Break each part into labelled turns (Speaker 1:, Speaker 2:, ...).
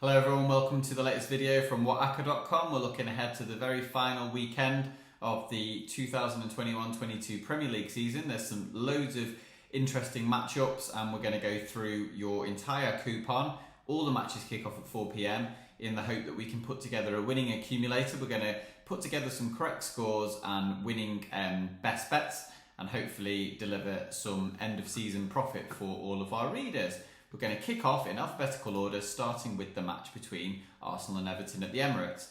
Speaker 1: Hello everyone, welcome to the latest video from WhatAcca.com. We're looking ahead to the very final weekend of the 2021-22 Premier League season. There's some loads of interesting matchups and we're going to go through your entire coupon. All the matches kick off at 4 PM in the hope that we can put together a winning accumulator. We're going to put together some correct scores and winning best bets and hopefully deliver some end of season profit for all of our readers. We're going to kick off in alphabetical order, starting with the match between Arsenal and Everton at the Emirates.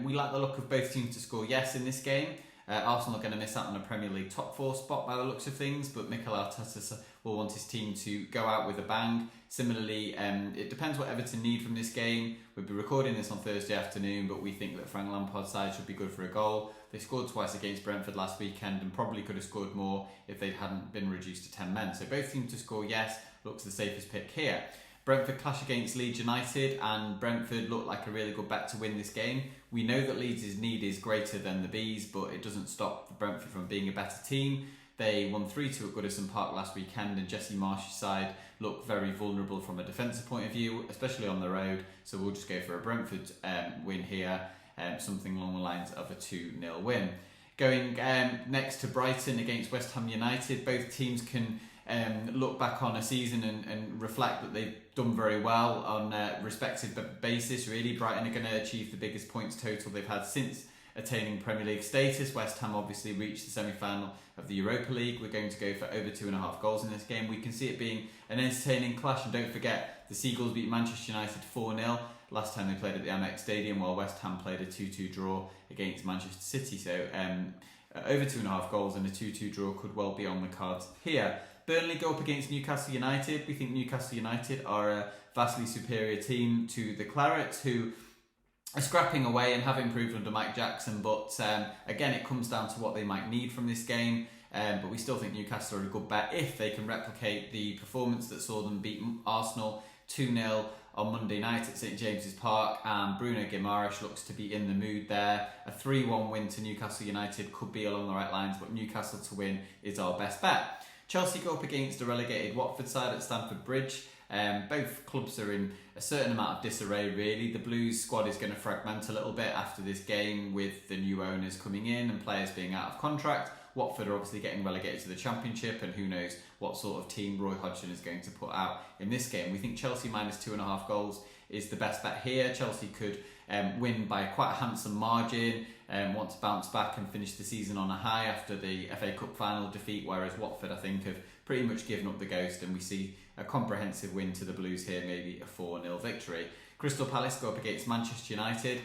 Speaker 1: We like the look of both teams to score yes in this game. Arsenal are going to miss out on a Premier League top 4 spot by the looks of things, but Mikel Arteta will want his team to go out with a bang. Similarly, it depends what Everton need from this game. We'll be recording this on Thursday afternoon, but we think that Frank Lampard's side should be good for a goal. They scored twice against Brentford last weekend and probably could have scored more if they hadn't been reduced to 10 men. So both teams to score yes looks the safest pick here. Brentford clash against Leeds United, and Brentford look like a really good bet to win this game. We know that Leeds' need is greater than the Bees, but it doesn't stop Brentford from being a better team. They won 3-2 at Goodison Park last weekend, and Jesse Marsch's side look very vulnerable from a defensive point of view, especially on the road. So we'll just go for a Brentford win here, something along the lines of a 2-0 win. Going next to Brighton against West Ham United, both teams can look back on a season and reflect that they've done very well on a respective basis. Really, Brighton are going to achieve the biggest points total they've had since attaining Premier League status. West Ham obviously reached the semi-final of the Europa League. We're going to go for over 2.5 goals in this game. We can see it being an entertaining clash, and don't forget the Seagulls beat Manchester United 4-0 last time they played at the Amex Stadium, while West Ham played a 2-2 draw against Manchester City. So over 2.5 goals and a 2-2 draw could well be on the cards here. Burnley go up against Newcastle United. We think Newcastle United are a vastly superior team to the Clarets, who are scrapping away and have improved under Mike Jackson, but again it comes down to what they might need from this game, but we still think Newcastle are a good bet if they can replicate the performance that saw them beat Arsenal 2-0 on Monday night at St James's Park, and Bruno Guimaraes looks to be in the mood there. A 3-1 win to Newcastle United could be along the right lines, but Newcastle to win is our best bet. Chelsea go up against a relegated Watford side at Stamford Bridge. Both clubs are in a certain amount of disarray really. The Blues squad is going to fragment a little bit after this game with the new owners coming in and players being out of contract. Watford are obviously getting relegated to the Championship, and who knows what sort of team Roy Hodgson is going to put out in this game. We think Chelsea minus 2.5 goals is the best bet here. Chelsea could win by quite a handsome margin, want to bounce back and finish the season on a high after the FA Cup final defeat, whereas Watford I think have pretty much given up the ghost, and we see a comprehensive win to the Blues here, maybe a 4-0 victory. Crystal Palace go up against Manchester United.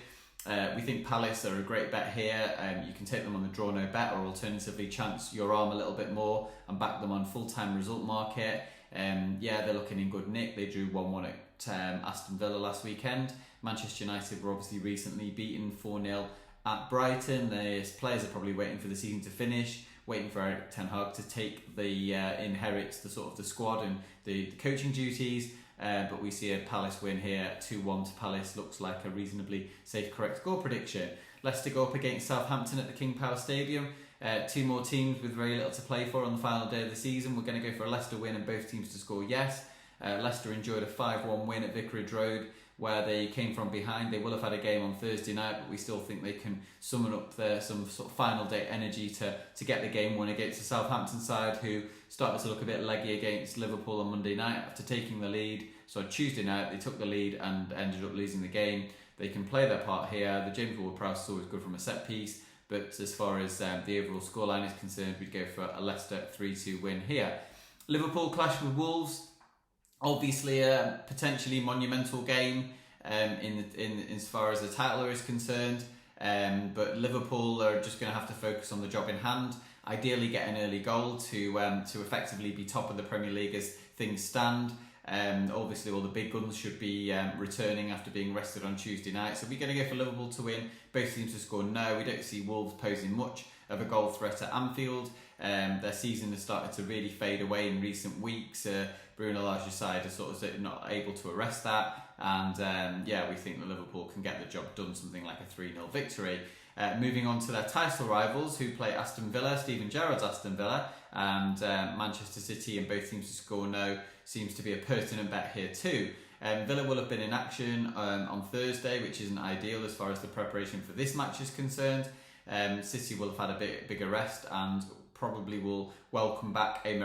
Speaker 1: We think Palace are a great bet here. You can take them on the draw no bet, or alternatively chance your arm a little bit more and back them on full-time result market. Yeah, they're looking in good nick. They drew 1-1 at Aston Villa last weekend. Manchester United were obviously recently beaten 4-0 at Brighton. The players are probably waiting for the season to finish, waiting for Erik ten Hag to take the inherits the sort of the squad and the coaching duties. But we see a Palace win here, 2-1 to Palace. Looks like a reasonably safe, correct score prediction. Leicester go up against Southampton at the King Power Stadium. Two more teams with very little to play for on the final day of the season. We're going to go for a Leicester win and both teams to score yes. Leicester enjoyed a 5-1 win at Vicarage Road, where they came from behind. They will have had a game on Thursday night, but we still think they can summon up some sort of final day energy to get the game won against the Southampton side, who started to look a bit leggy against Liverpool on Monday night after taking the lead. So on Tuesday night they took the lead and ended up losing the game. They can play their part here. The James Ward-Prowse is always good from a set piece, but as far as the overall scoreline is concerned, we'd go for a Leicester 3-2 win here. Liverpool clash with Wolves. Obviously a potentially monumental game in as far as the title is concerned, but Liverpool are just going to have to focus on the job in hand. Ideally get an early goal to effectively be top of the Premier League as things stand. Obviously all the big guns should be returning after being rested on Tuesday night, so we're going to go for Liverpool to win. Both teams to score no. We don't see Wolves posing much of a goal threat at Anfield. Their season has started to really fade away in recent weeks. Bruno Lage side is sort of not able to arrest that, and yeah, we think that Liverpool can get the job done, something like a 3-0 victory. Moving on to their title rivals, who play Aston Villa, Steven Gerrard's Aston Villa, and Manchester City, and both teams to score no seems to be a pertinent bet here too. Villa will have been in action on Thursday, which isn't ideal as far as the preparation for this match is concerned. City will have had a bit bigger rest and probably will welcome back a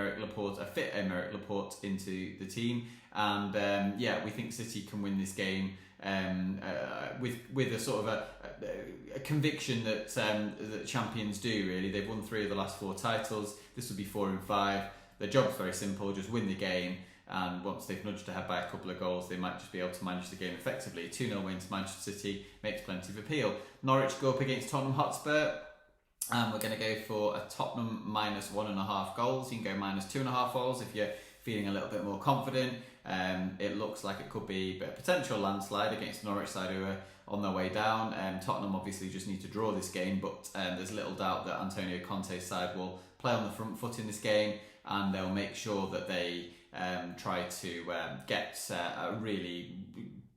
Speaker 1: fit Aymeric Laporte into the team. And we think City can win this game with a sort of a conviction that champions do. Really, they've won 3 of the last 4 titles. This will be 4 and 5. Their job's very simple: just win the game. And once they've nudged ahead by a couple of goals, they might just be able to manage the game effectively. 2-0 win to Manchester City makes plenty of appeal. Norwich go up against Tottenham Hotspur. And we're going to go for a Tottenham minus 1.5 goals. You can go minus 2.5 goals if you're feeling a little bit more confident. It looks like it could be a potential landslide against the Norwich side who are on their way down. Tottenham obviously just need to draw this game, but there's little doubt that Antonio Conte's side will play on the front foot in this game, and they'll make sure that they try to get a really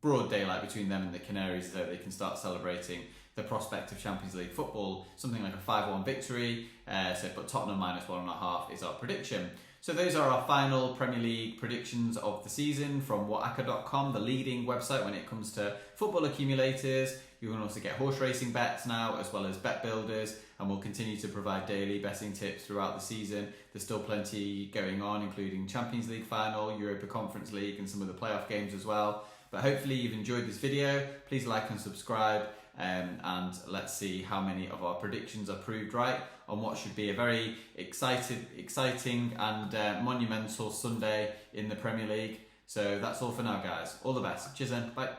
Speaker 1: broad daylight between them and the Canaries so they can start celebrating the prospect of Champions League football, something like a 5-1 victory. But Tottenham minus 1.5 is our prediction. So those are our final Premier League predictions of the season from WhatAcca.com, the leading website when it comes to football accumulators. You can also get horse racing bets now, as well as bet builders, and we'll continue to provide daily betting tips throughout the season. There's still plenty going on, including Champions League final, Europa Conference League, and some of the playoff games as well. But hopefully you've enjoyed this video. Please like and subscribe, and let's see how many of our predictions are proved right on what should be a very exciting and monumental Sunday in the Premier League. So that's all for now, guys. All the best. Cheers then. Bye.